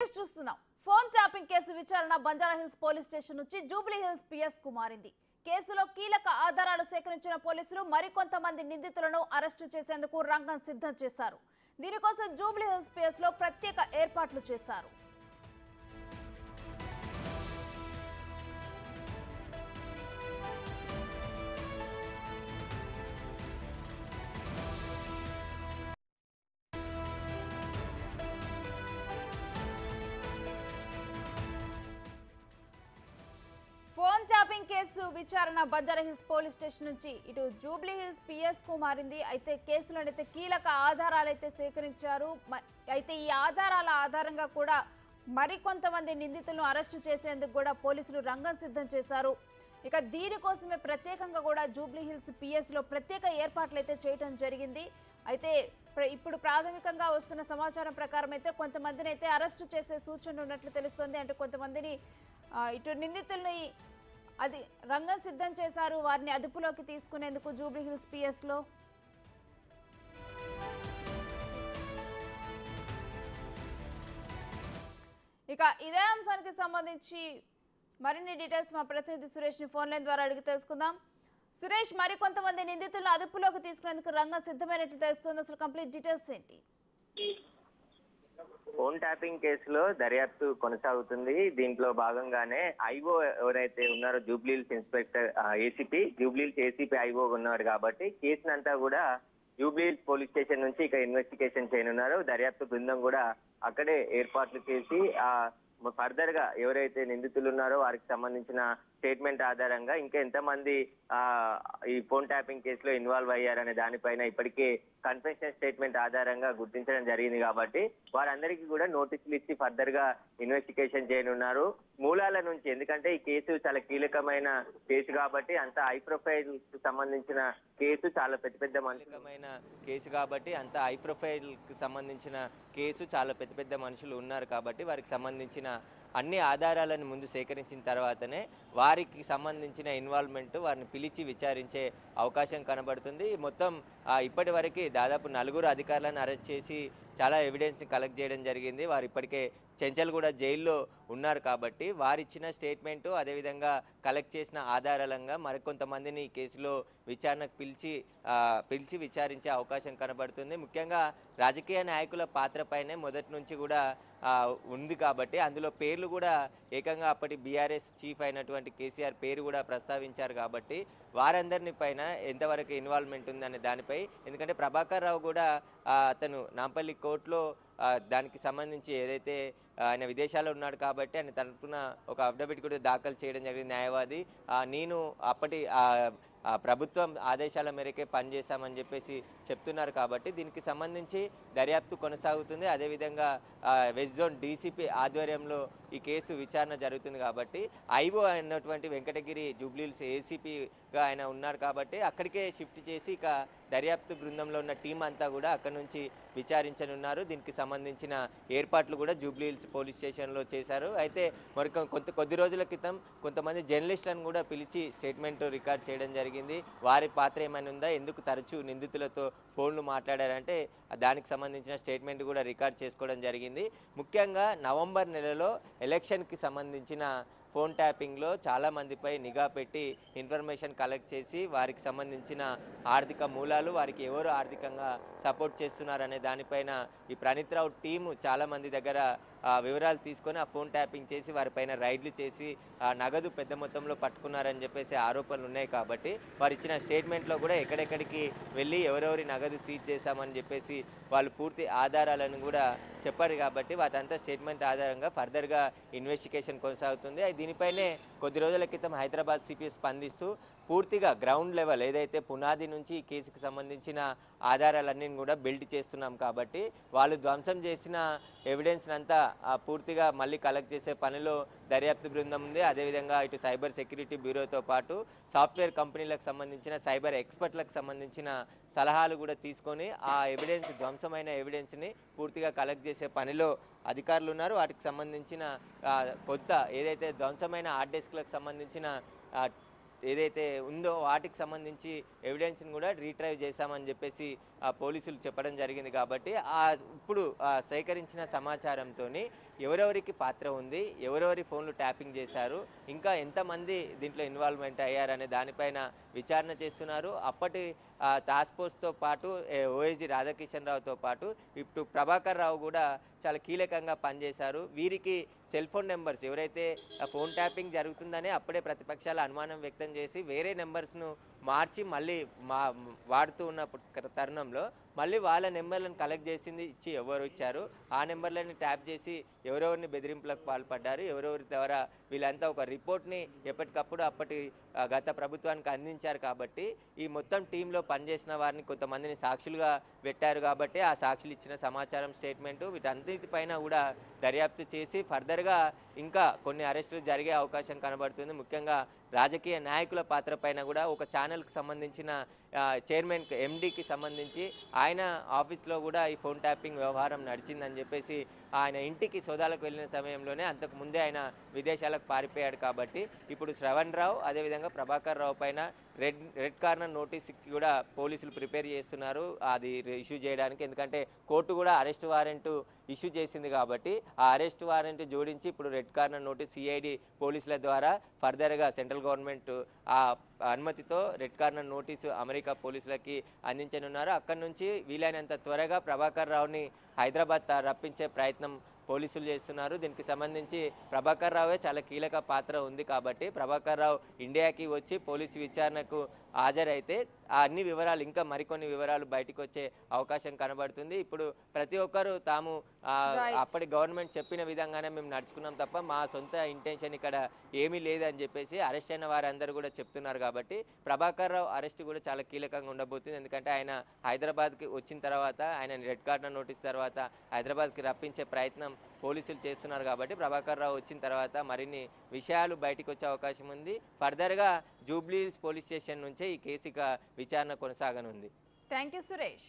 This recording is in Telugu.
చూస్తున్నాం ఫోన్ ట్యాపింగ్ కేసు విచారణ బంజారాహిల్స్ పోలీస్ స్టేషన్ నుంచి జూబ్లీ హిల్స్ పిఎస్ కు మారింది. కేసులో కీలక ఆధారాలు సేకరించిన పోలీసులు మరికొంతమంది నిందితులను అరెస్టు చేసేందుకు రంగం సిద్ధం చేశారు. దీనికోసం జూబ్లీ హిల్స్ పిఎస్ లో ప్రత్యేక ఏర్పాట్లు చేశారు. ఫోన్ ట్యాపింగ్ కేసు విచారణ బంజారాహిల్స్ పోలీస్ స్టేషన్ నుంచి ఇటు జూబ్లీ హిల్స్ పిఎస్ కు మారింది. అయితే కేసులోనైతే కీలక ఆధారాలు అయితే సేకరించారు. అయితే ఈ ఆధారాల ఆధారంగా కూడా మరికొంతమంది నిందితులను అరెస్టు చేసేందుకు కూడా పోలీసులు రంగం సిద్ధం చేశారు. ఇక దీనికోసమే ప్రత్యేకంగా కూడా జూబ్లీ హిల్స్ పిఎస్ లో ప్రత్యేక ఏర్పాట్లు అయితే చేయడం జరిగింది. అయితే ఇప్పుడు ప్రాథమికంగా వస్తున్న సమాచారం ప్రకారం అయితే కొంతమందిని అయితే అరెస్టు చేసే సూచనలు ఉన్నట్లు తెలుస్తోంది. అంటే కొంతమందిని ఇటు నిందితుల్ని అది రంగం సిద్ధం చేశారు. వారిని అదుపులోకి తీసుకునేందుకు జూబ్లీ హిల్స్ పిఎస్ లో ఇక ఇదే అంశానికి సంబంధించి మరిన్ని డీటెయిల్స్ మా ప్రతినిధి సురేష్ ని ఫోన్ లైన్ ద్వారా అడిగి తెలుసుకుందాం. సురేష్, మరికొంతమంది నిందితులను అదుపులోకి తీసుకునేందుకు రంగం సిద్ధమైనట్లు తెలుస్తుంది. అసలు కంప్లీట్ డీటెయిల్స్ ఏంటి? ఫోన్ ట్యాపింగ్ కేసులో దర్యాప్తు కొనసాగుతుంది. దీంట్లో భాగంగానే ఐఓ ఎవరైతే ఉన్నారో Jubilee Hills inspector Jubilee Hills ACP IO ఉన్నారు కాబట్టి కేసునంతా కూడా జూబ్లీహిల్స్ పోలీస్ స్టేషన్ నుంచి ఇక ఇన్వెస్టిగేషన్ చేయనున్నారు. దర్యాప్తు బృందం కూడా అక్కడే ఏర్పాట్లు చేసి ఫర్దర్ గా ఎవరైతే నిందితులు ఉన్నారో వారికి సంబంధించిన స్టేట్మెంట్ ఆధారంగా ఇంకా ఎంతమంది ఈ ఫోన్ ట్యాపింగ్ కేసులో ఇన్వాల్వ్ అయ్యారనే దానిపైన ఇప్పటికే కన్ఫెషన్ స్టేట్మెంట్ ఆధారంగా గుర్తించడం జరిగింది కాబట్టి వారందరికీ కూడా నోటీసులు ఇచ్చి ఫర్దర్ గా ఇన్వెస్టిగేషన్ చేయనున్నారు. మూలాల నుంచి, ఎందుకంటే ఈ కేసు చాలా కీలకమైన కేసు కాబట్టి అంత హై ప్రొఫైల్ కు సంబంధించిన కేసు, చాలా పెద్ద కేసు కాబట్టి అంత హై ప్రొఫైల్ కి సంబంధించిన కేసు, చాలా పెద్ద మనుషులు ఉన్నారు కాబట్టి వారికి సంబంధించిన అన్ని ఆధారాలను ముందు సేకరించిన తర్వాతనే వారికి సంబంధించిన ఇన్వాల్వ్మెంట్ వారిని పిలిచి విచారించే అవకాశం కనబడుతుంది. మొత్తం ఇప్పటి వరకు దాదాపు 4 అధికారులను అరెస్ట్ చేసి చాలా ఎవిడెన్స్ని కలెక్ట్ చేయడం జరిగింది. వారు ఇప్పటికే చెంచల్గూడ జైల్లో ఉన్నారు కాబట్టి వారిచ్చిన స్టేట్మెంటు అదేవిధంగా కలెక్ట్ చేసిన ఆధారాలంగా మరికొంతమందిని ఈ కేసులో విచారణకు పిలిచి విచారించే అవకాశం కనబడుతుంది. ముఖ్యంగా రాజకీయ నాయకుల పాత్రపైనే మొదటి నుంచి కూడా ఉంది కాబట్టి అందులో పేర్లు కూడా ఏకంగా అప్పటి బీఆర్ఎస్ చీఫ్ అయినటువంటి కేసీఆర్ పేరు కూడా ప్రస్తావించారు కాబట్టి వారందరిని పైన ఎంతవరకు ఇన్వాల్వ్మెంట్ ఉందనే దానిపై, ఎందుకంటే ప్రభాకర్ రావు కూడా అతను నాంపల్లి కోర్టులో దానికి సంబంధించి ఏదైతే ఆయన విదేశాల్లో ఉన్నాడు కాబట్టి ఆయన తరపున ఒక అఫిడవిట్ కూడా దాఖలు చేయడం జరిగింది న్యాయవాది. నేను అప్పటి ప్రభుత్వం ఆదేశాల మేరకే పనిచేశామని చెప్పేసి చెప్తున్నారు కాబట్టి దీనికి సంబంధించి దర్యాప్తు కొనసాగుతుంది. అదేవిధంగా వెస్ట్ జోన్ డీసీపీ ఆధ్వర్యంలో ఈ కేసు విచారణ జరుగుతుంది కాబట్టి ఐఓ అయినటువంటి వెంకటగిరి జూబ్లీహిల్స్ ఏసీపీగా ఆయన ఉన్నారు కాబట్టి అక్కడికే షిఫ్ట్ చేసి ఇక దర్యాప్తు బృందంలో ఉన్న టీం అంతా కూడా అక్కడి నుంచి విచారించనున్నారు. దీనికి సంబంధించిన ఏర్పాట్లు కూడా జూబ్లీహిల్స్ పోలీస్ స్టేషన్లో చేశారు. అయితే మరి కొద్ది రోజుల క్రితం కొంతమంది జర్నలిస్టులను కూడా పిలిచి స్టేట్మెంట్ రికార్డ్ చేయడం జరిగింది. వారి పాత్ర ఏమైనా ఉందా, ఎందుకు తరచూ నిందితులతో ఫోన్లు మాట్లాడారంటే దానికి సంబంధించిన స్టేట్మెంట్ కూడా రికార్డ్ చేసుకోవడం జరిగింది. ముఖ్యంగా నవంబర్ నెలలో ఎలక్షన్కి సంబంధించిన ఫోన్ ట్యాపింగ్లో చాలామందిపై నిఘా పెట్టి ఇన్ఫర్మేషన్ కలెక్ట్ చేసి వారికి సంబంధించిన ఆర్థిక మూలాలు, వారికి ఎవరు ఆర్థికంగా సపోర్ట్ చేస్తున్నారనే దానిపైన ఈ ప్రణీత్ రావు టీము చాలామంది దగ్గర వివరాలు తీసుకొని ఆ ఫోన్ ట్యాపింగ్ చేసి వారిపైన రైడ్లు చేసి నగదు పెద్ద మొత్తంలో పట్టుకున్నారని చెప్పేసి ఆరోపణలు ఉన్నాయి కాబట్టి వారు ఇచ్చిన స్టేట్మెంట్లో కూడా ఎక్కడెక్కడికి వెళ్ళి ఎవరెవరి నగదు సీజ్ చేశామని చెప్పేసి వాళ్ళు పూర్తి ఆధారాలను కూడా చెప్పారు కాబట్టి వాటంతా స్టేట్మెంట్ ఆధారంగా ఫర్దర్గా ఇన్వెస్టిగేషన్ కొనసాగుతుంది. దీనిపైనే కొద్ది రోజుల క్రితం హైదరాబాద్ సిపి స్పందిస్తూ పూర్తిగా గ్రౌండ్ లెవెల్ ఏదైతే పునాది నుంచి ఈ కేసుకు సంబంధించిన ఆధారాలన్నీ కూడా బిల్డ్ చేస్తున్నాం కాబట్టి వాళ్ళు ధ్వంసం చేసిన ఎవిడెన్స్ అంతా పూర్తిగా మళ్ళీ కలెక్ట్ చేసే పనిలో దర్యాప్తు బృందం ఉంది. అదేవిధంగా ఇటు సైబర్ సెక్యూరిటీ బ్యూరోతో పాటు సాఫ్ట్వేర్ కంపెనీలకు సంబంధించిన సైబర్ ఎక్స్పర్ట్లకు సంబంధించిన సలహాలు కూడా తీసుకొని ఆ ఎవిడెన్స్, ధ్వంసమైన ఎవిడెన్స్ని పూర్తిగా కలెక్ట్ చేసే పనిలో అధికారులు ఉన్నారు. వాటికి సంబంధించిన కొత్త ఏదైతే ధ్వంసమైన హార్డ్ డిస్క్లకు సంబంధించిన ఏదైతే ఉందో వాటికి సంబంధించి ఎవిడెన్స్ని కూడా రీట్రైవ్ చేశామని చెప్పేసి పోలీసులు చెప్పడం జరిగింది. కాబట్టి ఇప్పుడు సేకరించిన సమాచారంతో ఎవరెవరికి పాత్ర ఉంది, ఎవరెవరి ఫోన్లు ట్యాపింగ్ చేశారు, ఇంకా ఎంతమంది దీంట్లో ఇన్వాల్వ్మెంట్ అయ్యారనే దానిపైన విచారణ చేస్తున్నారు. అప్పటి టాస్క్ ఫోర్స్తో పాటు ఓఎస్జీ రాధాకిషన్ రావుతో పాటు ఇప్పుడు ప్రభాకర్ రావు కూడా చాలా కీలకంగా పనిచేశారు. వీరికి సెల్ ఫోన్ నెంబర్స్ ఎవరైతే ఫోన్ ట్యాపింగ్ జరుగుతుందనే అప్పుడే ప్రతిపక్షాలు అనుమానం వ్యక్తం చేసి వేరే నెంబర్స్ను మార్చి మళ్ళీ వాడుతూ ఉన్న తరుణంలో మళ్ళీ వాళ్ళ నెంబర్లను కలెక్ట్ చేసింది ఇచ్చి ఎవరు ఇచ్చారు ఆ నెంబర్లని ట్యాప్ చేసి ఎవరెవరిని బెదిరింపులకు పాల్పడ్డారు, ఎవరెవరి ద్వారా వీళ్ళంతా ఒక రిపోర్ట్ని ఎప్పటికప్పుడు అప్పటి గత ప్రభుత్వానికి అందించారు. కాబట్టి ఈ మొత్తం టీంలో పనిచేసిన వారిని కొంతమందిని సాక్షులుగా పెట్టారు. కాబట్టి ఆ సాక్షులు ఇచ్చిన సమాచారం, స్టేట్మెంటు వీటన్నిటిపైన కూడా దర్యాప్తు చేసి ఫర్దర్గా ఇంకా కొన్ని అరెస్టులు జరిగే అవకాశం కనబడుతుంది. ముఖ్యంగా రాజకీయ నాయకుల పాత్ర పైన కూడా ఒక ఛానల్కి సంబంధించిన చైర్మన్ ఎండీకి సంబంధించి ఆయన ఆఫీస్లో కూడా ఈ ఫోన్ ట్యాపింగ్ వ్యవహారం నడిచిందని చెప్పేసి ఆయన ఇంటికి సోదాలకు వెళ్ళిన సమయంలోనే అంతకు ముందే ఆయన విదేశాలకు పారిపోయాడు. కాబట్టి ఇప్పుడు శ్రవణ్ రావు అదేవిధంగా ప్రభాకర్ రావు పైన రెడ్ కార్నర్ నోటీస్ కూడా పోలీసులు ప్రిపేర్ చేస్తున్నారు అది ఇష్యూ చేయడానికి. ఎందుకంటే కోర్టు కూడా అరెస్ట్ వారెంట్ ఇష్యూ చేసింది కాబట్టి ఆ అరెస్ట్ వారెంట్ జోడించి ఇప్పుడు రెడ్ కార్నర్ నోటీస్ సిఐడి పోలీసుల ద్వారా ఫర్దర్గా సెంట్రల్ గవర్నమెంట్ ఆ అనుమతితో రెడ్ కార్నర్ నోటీసు అమెరికా పోలీసులకి అందించనున్నారు. అక్కడి నుంచి వీలైనంత త్వరగా ప్రభాకర్ రావుని హైదరాబాద్ రప్పించే ప్రయత్నం పోలీసులు చేస్తున్నారు. దీనికి సంబంధించి ప్రభాకర్ రావే చాలా కీలక పాత్ర ఉంది. కాబట్టి ప్రభాకర్ రావు ఇండియాకి వచ్చి పోలీసు విచారణకు హాజరైతే ఆ అన్ని వివరాలు ఇంకా మరికొన్ని వివరాలు బయటకు వచ్చే అవకాశం కనబడుతుంది. ఇప్పుడు ప్రతి ఒక్కరు తాము అప్పటి గవర్నమెంట్ చెప్పిన విధంగానే మేము నడుచుకున్నాం తప్ప మా సొంత ఇంటెన్షన్ ఇక్కడ ఏమీ లేదని చెప్పేసి అరెస్ట్ అయిన వారందరూ కూడా చెప్తున్నారు. కాబట్టి ప్రభాకర్ రావు అరెస్ట్ కూడా చాలా కీలకంగా ఉండబోతుంది. ఎందుకంటే ఆయన హైదరాబాద్కి వచ్చిన తర్వాత ఆయన రెడ్ కార్నర్ నోటీస్ తర్వాత హైదరాబాద్కి రప్పించే ప్రయత్నం పోలీసులు చేస్తున్నారు. కాబట్టి ప్రభాకర్ రావు వచ్చిన తర్వాత మరిన్ని విషయాలు బయటకు వచ్చే అవకాశం ఉంది. ఫర్దర్గా జూబ్లీ హిల్స్ పోలీస్ స్టేషన్ నుంచే ఈ కేసు విచారణ కొనసాగనుంది. Thank you Suresh.